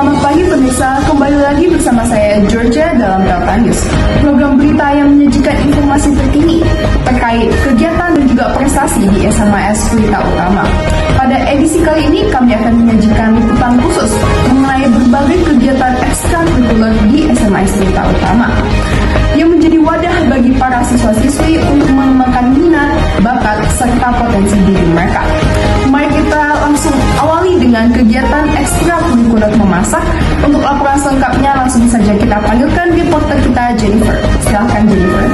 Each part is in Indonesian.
Selamat pagi pemirsa, kembali lagi bersama saya Georgia dalam Delta News. Program berita yang menyajikan informasi terkini terkait kegiatan dan juga prestasi di SMAS Pelita Utama. Pada edisi kali ini kami akan menyajikan liputan khusus mengenai berbagai kegiatan ekstrakurikuler di SMAS Pelita Utama yang menjadi wadah bagi para siswa-siswi untuk mengembangkan minat, bakat, serta potensi diri mereka. Mari kita langsung awali dengan kegiatan ekstrakurikuler memasak. Untuk laporan selengkapnya langsung saja kita panggilkan reporter kita Jennifer. Silahkan Jennifer.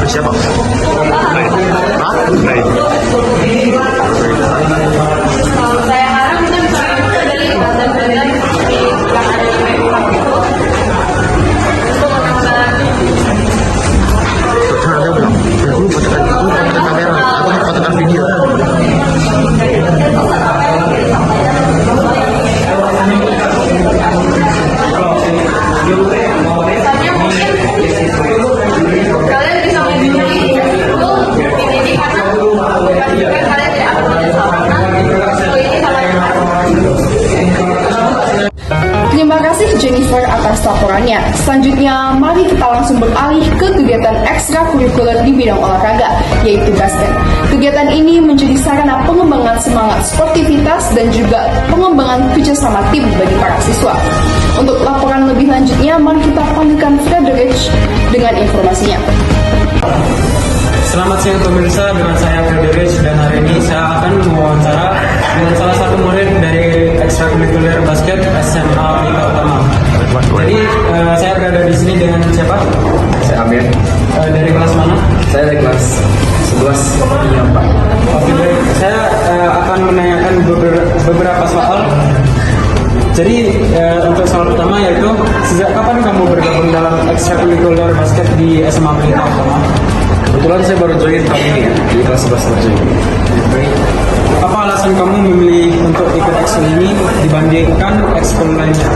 Siapa? Saya harap kita bisa dari badan-badan yang ada di Mekah itu untuk menambah Ada belum? Lu tekan kamera, aku mau tekan video. misalnya mungkin kalian bisa memilih itu ini karena kalian tidak akan menyesal karena ini sangat Terima kasih Jennifer atas laporannya. Selanjutnya, mari kita langsung beralih ke kegiatan ekstrakurikuler di bidang olahraga, yaitu basket. Kegiatan ini menjadi sarana pengembangan semangat sportivitas dan juga pengembangan kerjasama tim bagi para siswa. Untuk laporan lebih lanjutnya, mari kita panggilkan Frederick dengan informasinya. Selamat siang pemirsa, dengan saya Frederick dan hari ini saya akan mewawancara dengan salah satu murid dari ekstrakurikuler basket SMA Pelita Utama. Jadi saya berada di sini dengan siapa? Saya Amir. Dari kelas mana? Saya dari kelas 11. Iya, Pak. Oke, baik. Saya akan menanyakan beberapa soal. Jadi untuk soal pertama yaitu sejak kapan kamu bergabung dalam ekstrakurikuler basket di SMA Pelita Utama? Kebetulan saya baru join tahun ini ya, di kelas 11 baru join. Apa alasan kamu memilih untuk ikut ekskul ini dibandingkan ekskul lainnya?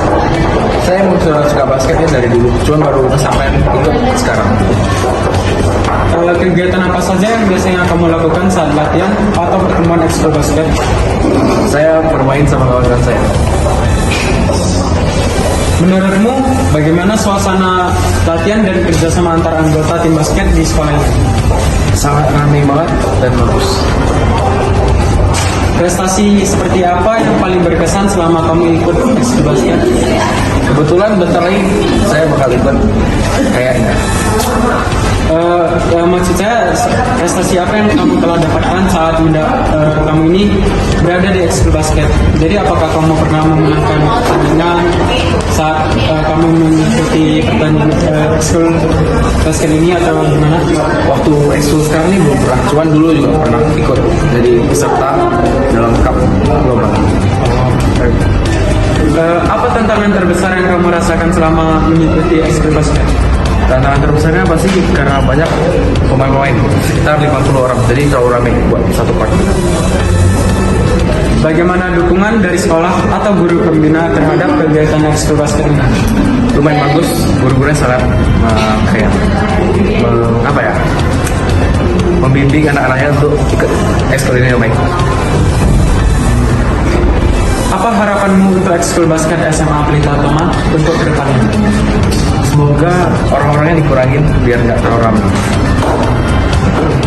Saya emang suka basket ya dari dulu, cuma baru kesampaian ikut sekarang. Kegiatan apa saja yang biasanya kamu lakukan saat latihan atau pertemuan ekskul basket? Saya bermain sama kawan-kawan saya. Menurutmu, bagaimana suasana latihan dan kerjasama antar anggota tim basket di sekolah ini? Sangat ramai banget dan bagus. prestasi seperti apa yang paling berkesan selama kamu ikut ekskul basket? Kebetulan bentar lagi saya bakal ikut kayaknya. Maksud saya prestasi apa yang kamu telah dapatkan saat kamu ini berada di ekskul basket? Jadi apakah kamu pernah memenangkan pertandingan saat kamu mengikuti pertandingan ekskul basket ini atau gimana? Waktu ekskul sekarang ini belum pernah, cuman dulu juga pernah ikut jadi peserta dalam cup global. Apa tantangan terbesar yang kamu rasakan selama mengikuti ekskul basket? Tantangan terbesarnya pasti karena banyak pemain-pemain, sekitar 50 orang, jadi terlalu ramai buat satu part. Bagaimana dukungan dari sekolah atau guru pembina terhadap kegiatan ekskul basket ini? Lumayan bagus, guru-gurunya sangat membimbing anak-anaknya untuk ikut ekskul ini yang baik. Apa harapanmu untuk ekskul basket SMA Pelita Utama untuk kedepannya? Semoga orang-orangnya dikurangin biar nggak terlalu ramai.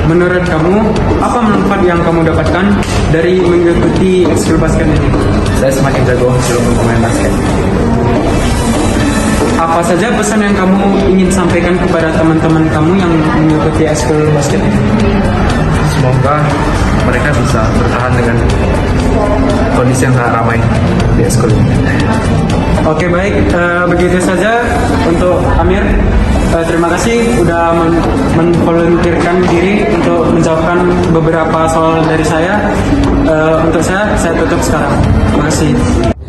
Menurut kamu, apa manfaat yang kamu dapatkan dari mengikuti ekskul basket ini? Saya semakin jago dalam bermain basket. Apa saja pesan yang kamu ingin sampaikan kepada teman-teman kamu yang mengikuti ekskul basket ini? Semoga mereka bisa bertahan dengan kondisi yang sangat ramai di ekskul ini. Oke baik, begitu saja untuk Amir. Terima kasih sudah memvolunteerkan diri untuk menjawabkan beberapa soal dari saya. Untuk saya tutup sekarang. Terima kasih.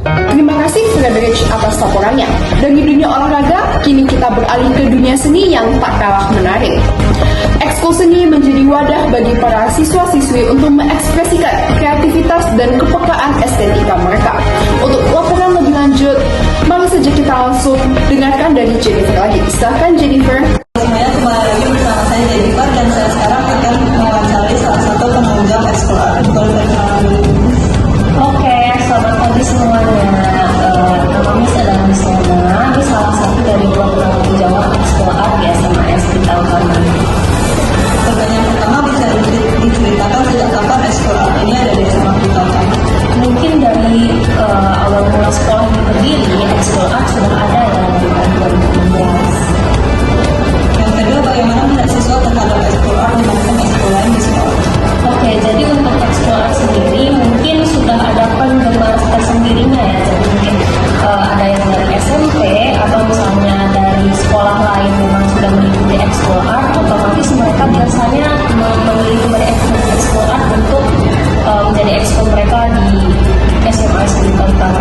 Terima kasih Frederick atas laporannya. Dari dunia olahraga, kini kita beralih ke dunia seni yang tak kalah menarik. Ekskul seni menjadi wadah bagi para siswa-siswi untuk mengekspresikan kreativitas dan kepekaan estetika mereka. Untuk laporan lebih lanjut, mari saja kita langsung dengarkan dari Jennifer lagi. Silakan Jennifer. Semuanya kembali lagi bersama saya Jennifer dan saya sekarang akan mewawancari salah satu penunjang ekskul art. Boleh perkenalan dulu. Oke, selamat pagi semuanya. Namanya adalah Mislana, ini salah satu dari dua penanggung jawab ekskul art di SMA Pelita Utama. Pertanyaan pertama, bisa diceritakan sejak kapan ekskul art ini ada di SMA Pelita Utama? Mungkin dari awal mula sekolah ini berdiri, ekskul art sudah ada ya dari tahun 2016. Yang kedua, bagaimana melihat siswa terhadap ekskul art maupun ekskul lain di sekolah? Oke, jadi untuk ekskul art sendiri mungkin sudah ada penggemar tersendirinya ya. Jadi mungkin ada yang dari SMP atau misalnya dari sekolah lain memang sudah mengikuti ekskul art, otomatis mereka biasanya memilih dari ekskul art untuk menjadi ekskul mereka di SMA Pelita Utama.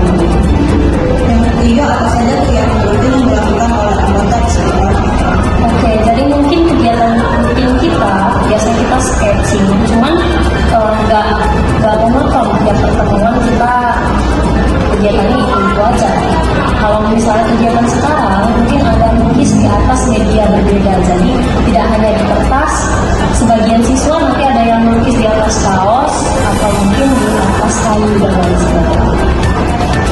Yang ketiga, apa saja kegiatan rutin yang dilakukan oleh anggota ekskul art? Oke, jadi mungkin kegiatan rutin kita biasanya kita sketching, cuman nggak monoton tiap pertemuan kita kegiatannya itu aja. Kalau misalnya kegiatan sekarang mungkin ada lukis di atas media berbeda, jadi tidak hanya di kertas. Sebagian siswa nanti ada yang melukis di atas kaos atau mungkin di atas kayu dan lain sebagainya.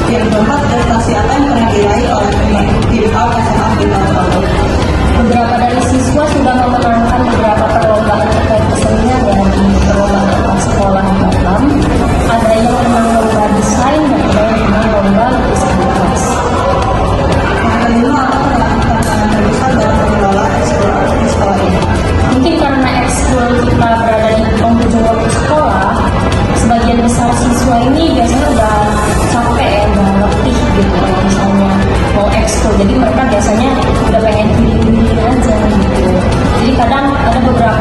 Yang keempat, prestasi apa yang pernah diraih oleh tim art SMA Pelita Utama? Beberapa dari siswa sudah memenangkan beberapa perlombaan terkait kesenian ya di perlombaan antar sekolah di Batam. Ada yang menang lomba desain dan ada yang menang lomba lukisan kelas. Yang kelima, apa tantangan terbesar dalam mengelola ekskul art di sekolah ini? Mungkin karena ekskul kita berada di penghujung waktu sekolah, sebagian besar siswa ini biasanya udah capek ya, udah letih gitu kalau misalnya mau ekskul. Jadi mereka biasanya udah pengen healing aja gitu. Jadi kadang ada beberapa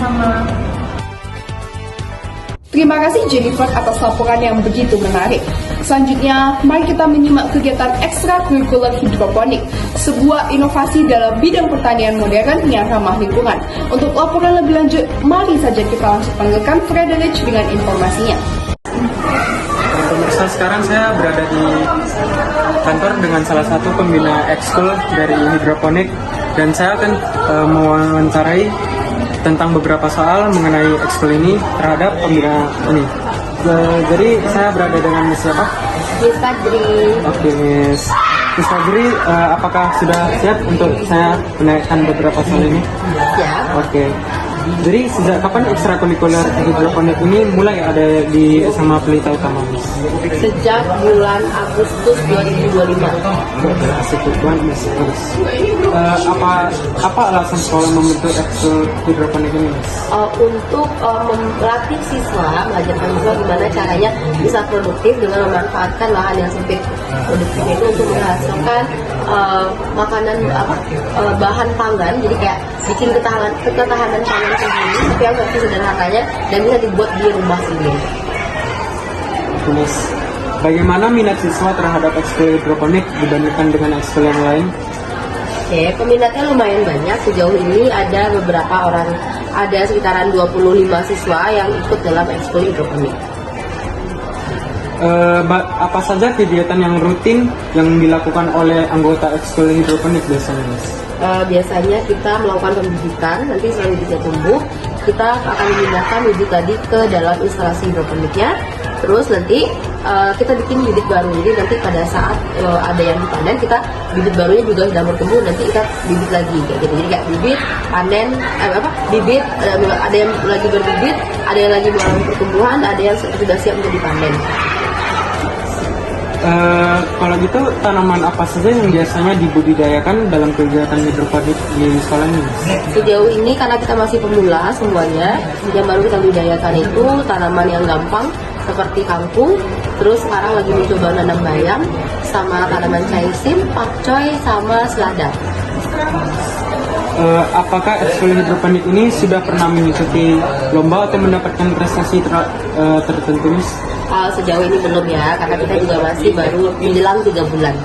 Sama-sama. Terima kasih Jennifer atas laporan yang begitu menarik. Selanjutnya, mari kita menyimak kegiatan ekstrakurikuler hidroponik, sebuah inovasi dalam bidang pertanian modern yang ramah lingkungan. Untuk laporan lebih lanjut, mari saja kita langsung panggilkan Frederick dengan informasinya. Pemirsa, sekarang saya berada di kantor dengan salah satu pembina ekskul dari hidroponik dan saya akan mewawancarai tentang beberapa soal mengenai ekskul ini terhadap pembina ini. Jadi saya berada dengan Miss siapa? Miss Fadri. Oke, Miss Fadri, apakah sudah siap untuk saya menaikkan beberapa soal ini? Ya. Oke. Jadi sejak kapan ekstrakurikuler hidroponik ini mulai ada di SMA Pelita Utama? Sejak bulan Agustus 2025. Asik tuan, Miss. Apa alasan sekolah membentuk ekskul hidroponik ini, Miss? Untuk melatih siswa, mengajarkan siswa gimana caranya bisa produktif dengan memanfaatkan lahan yang sempit. Produktif itu untuk menghasilkan makanan bahan pangan, jadi kayak bikin ketahanan pangan sendiri, tapi yang versi sederhananya dan bisa dibuat di rumah sendiri. Miss, bagaimana minat siswa terhadap ekskul hidroponik dibandingkan dengan ekskul yang lain? Oke, peminatnya lumayan banyak. Sejauh ini ada sekitaran 25 siswa yang ikut dalam ekskul hidroponik. Apa saja kegiatan yang rutin yang dilakukan oleh anggota ekskul hidroponik biasanya, Miss? Biasanya kita melakukan pembibitan, nanti setelah bibitnya tumbuh, kita akan memindahkan bibit tadi ke dalam instalasi hidroponiknya. Terus nanti kita bikin bibit baru, jadi nanti pada saat ada yang dipanen, kita bibit barunya juga sudah bertumbuh, nanti kita bibit lagi kayak gitu. Jadi kayak bibit, panen, bibit, ada yang lagi berbibit, ada yang lagi mengalami pertumbuhan, ada yang sudah siap untuk dipanen. Kalau gitu tanaman apa saja yang biasanya dibudidayakan dalam kegiatan hidroponik di sekolah ini? Sejauh ini karena kita masih pemula semuanya, yang baru kita budidayakan itu tanaman yang gampang seperti kangkung, terus sekarang lagi mencoba nanam bayam, sama tanaman caisim, pakcoy, sama selada. Apakah ekskul hidroponik ini sudah pernah mengikuti lomba atau mendapatkan prestasi tertentu, Miss? Sejauh ini belum ya, karena kita juga masih baru menjelang 3 bulan.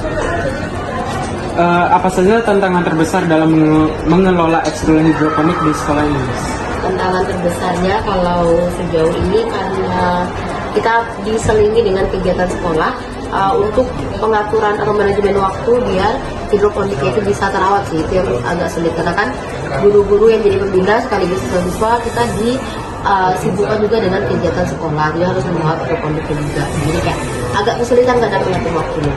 Apa saja tantangan terbesar dalam mengelola ekskul hidroponik di sekolah ini, Miss? Tantangan terbesarnya kalau sejauh ini karena kita diselingi dengan kegiatan sekolah, untuk pengaturan atau manajemen waktu biar hidroponiknya itu bisa terawat sih, itu yang agak sulit karena kan guru-guru yang jadi pembina sekaligus siswa kita disibukkan juga dengan kegiatan sekolah, dia harus merawat hidroponiknya juga, jadi kayak agak kesulitan kadang mengatur waktunya.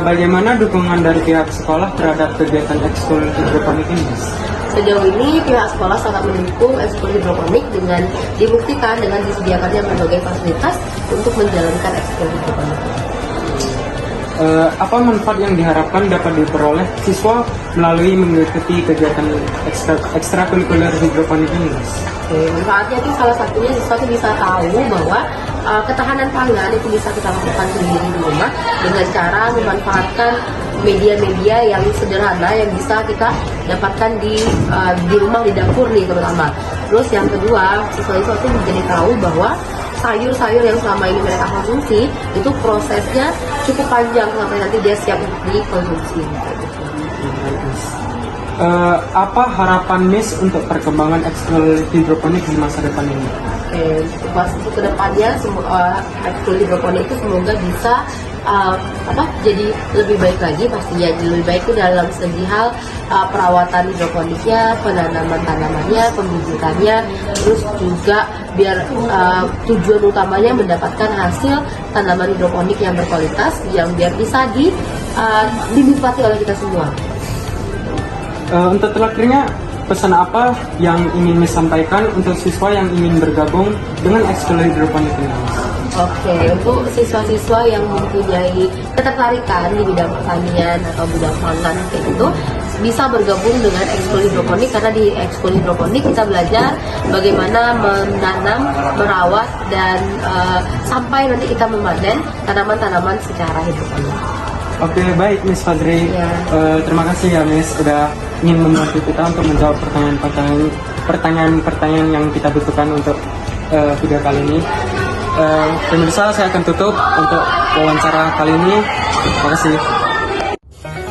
Bagaimana dukungan dari pihak sekolah terhadap kegiatan ekskul hidroponik ini, Miss? Sejauh ini pihak sekolah sangat mendukung ekskul hidroponik dengan dibuktikan dengan disediakannya berbagai fasilitas untuk menjalankan ekskul hidroponik. Apa manfaat yang diharapkan dapat diperoleh siswa melalui mengikuti kegiatan ekstrakurikuler hidroponik ini, Miss? Manfaatnya itu salah satunya siswa itu bisa tahu bahwa ketahanan pangan itu bisa kita lakukan sendiri di rumah dengan cara memanfaatkan media-media yang sederhana yang bisa kita dapatkan di rumah, di dapur nih terutama. Terus yang kedua, siswa-siswa itu menjadi tahu bahwa sayur-sayur yang selama ini mereka konsumsi itu prosesnya cukup panjang sampai nanti dia siap untuk dikonsumsi. Apa harapan Miss untuk perkembangan ekskul hidroponik di masa depan ini? Untuk kedepannya ekskul hidroponik itu semoga bisa jadi lebih baik lagi, pastinya lebih baik itu dalam segi hal perawatan hidroponiknya, penanaman tanamannya, pembibitannya, terus juga biar tujuan utamanya mendapatkan hasil tanaman hidroponik yang berkualitas yang biar bisa dinikmati oleh kita semua. Untuk terakhirnya, pesan apa yang ingin Miss sampaikan untuk siswa yang ingin bergabung dengan ekskul hidroponik ini? Oke, untuk siswa-siswa yang mempunyai ketertarikan di bidang pertanian atau bidang pangan kayak gitu, bisa bergabung dengan ekskul hidroponik karena di ekskul hidroponik kita belajar bagaimana menanam, merawat dan sampai nanti kita memanen tanaman-tanaman secara hidroponik. Oke, baik Miss Fadri. Terima kasih ya Miss udah ingin membantu kita untuk menjawab pertanyaan-pertanyaan yang kita butuhkan untuk video kali ini. Pemirsa, saya akan tutup untuk wawancara kali ini. Terima kasih.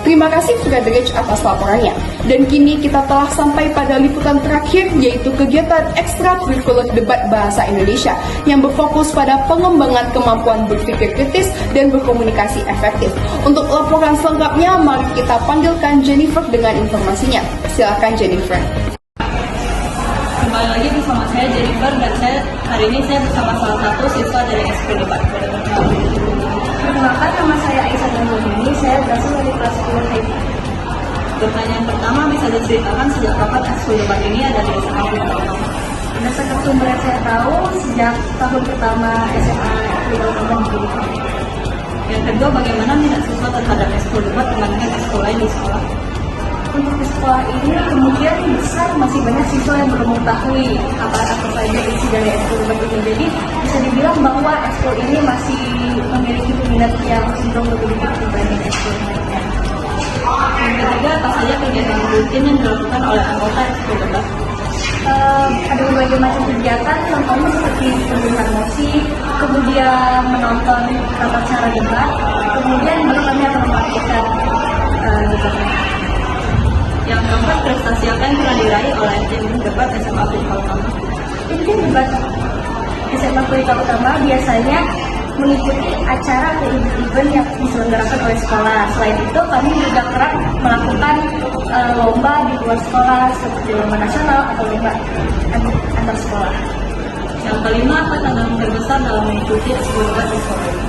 Terima kasih Frederick atas laporannya. Dan kini kita telah sampai pada liputan terakhir, yaitu kegiatan ekstrakurikuler debat bahasa Indonesia yang berfokus pada pengembangan kemampuan berpikir kritis dan berkomunikasi efektif. Untuk laporan selengkapnya, mari kita panggilkan Jennifer dengan informasinya. Silakan Jennifer. Kembali lagi bersama saya Jennifer, dan hari ini saya bersama salah satu siswa dari SP Debat. Perkenalkan, nama saya Aisyah Nurmini, saya berasal dari kelas 10 TIP. Pertanyaan pertama, bisa diceritakan sejak kapan ekskul debat ini ada di SMA Pelita Utama? Berdasarkan sumber yang saya tahu, sejak tahun pertama SMA Pelita Utama didirikan. Yang kedua, bagaimana minat siswa terhadap ekskul debat dibandingkan ekskul lain di sekolah? Untuk di sekolah ini, kemungkinan besar masih banyak siswa yang belum mengetahui apa saja isi dari ekskul debat ini. Jadi, bisa dibilang bahwa ekskul ini masih memiliki peminat yang cenderung lebih sedikit dibanding ekskul lainnya. Yang ketiga, apa saja kegiatan rutin yang dilakukan oleh anggota ekskul debat? Ada berbagai macam kegiatan, contohnya seperti pemberian mosi, kemudian menonton tata cara debat, kemudian baru kami akan melakukan debatnya. Yang keempat, prestasi apa yang pernah diraih oleh tim debat SMA Pelita Utama? Tim debat SMA Pelita Utama biasanya mengikuti acara atau event yang diselenggarakan oleh sekolah. Selain itu, kami juga kerap melakukan lomba di luar sekolah seperti lomba nasional atau lomba antar sekolah. Yang kelima, apa tantangan terbesar dalam mengikuti ekskul debat di sekolah ini?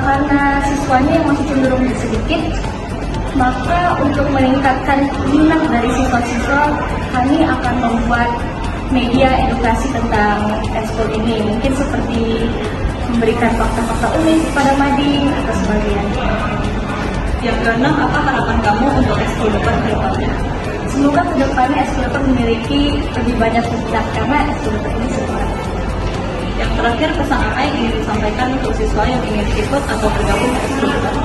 Karena siswanya yang masih cenderung sedikit, maka untuk meningkatkan minat dari siswa-siswa, kami akan membuat media edukasi tentang ekskul ini. Mungkin seperti memberikan fakta-fakta unik kepada mading atau sebagainya. Yang keenam, apa harapan kamu untuk ekskul debat ke depannya? Semoga kedepannya ekskul debat memiliki lebih banyak peminat karena ekskul debat ini semangat. Yang terakhir, pesan apa yang ingin disampaikan untuk siswa yang ingin ikut atau bergabung ke ekskul debat?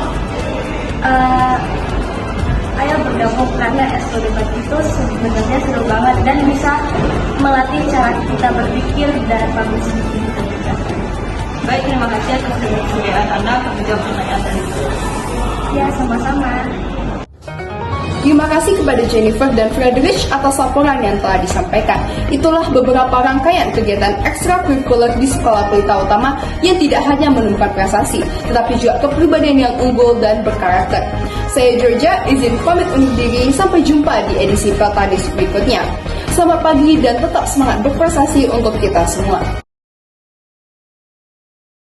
Ayo bergabung karena ekskul debat itu sebenarnya seru banget dan bisa melatih cara kita berpikir dan public speaking kita juga. Baik, terima kasih atas kesediaan Anda untuk menjawab pertanyaan tadi. Ya, sama-sama. Terima kasih kepada Jennifer dan Frederick atas laporan yang telah disampaikan. Itulah beberapa rangkaian kegiatan ekstrakurikuler di Sekolah Pelita Utama yang tidak hanya menemukan prestasi, tetapi juga kepribadian yang unggul dan berkarakter. Saya Georgia, izin pamit undur diri. Sampai jumpa di edisi Peltadis berikutnya. Selamat pagi dan tetap semangat berprestasi untuk kita semua.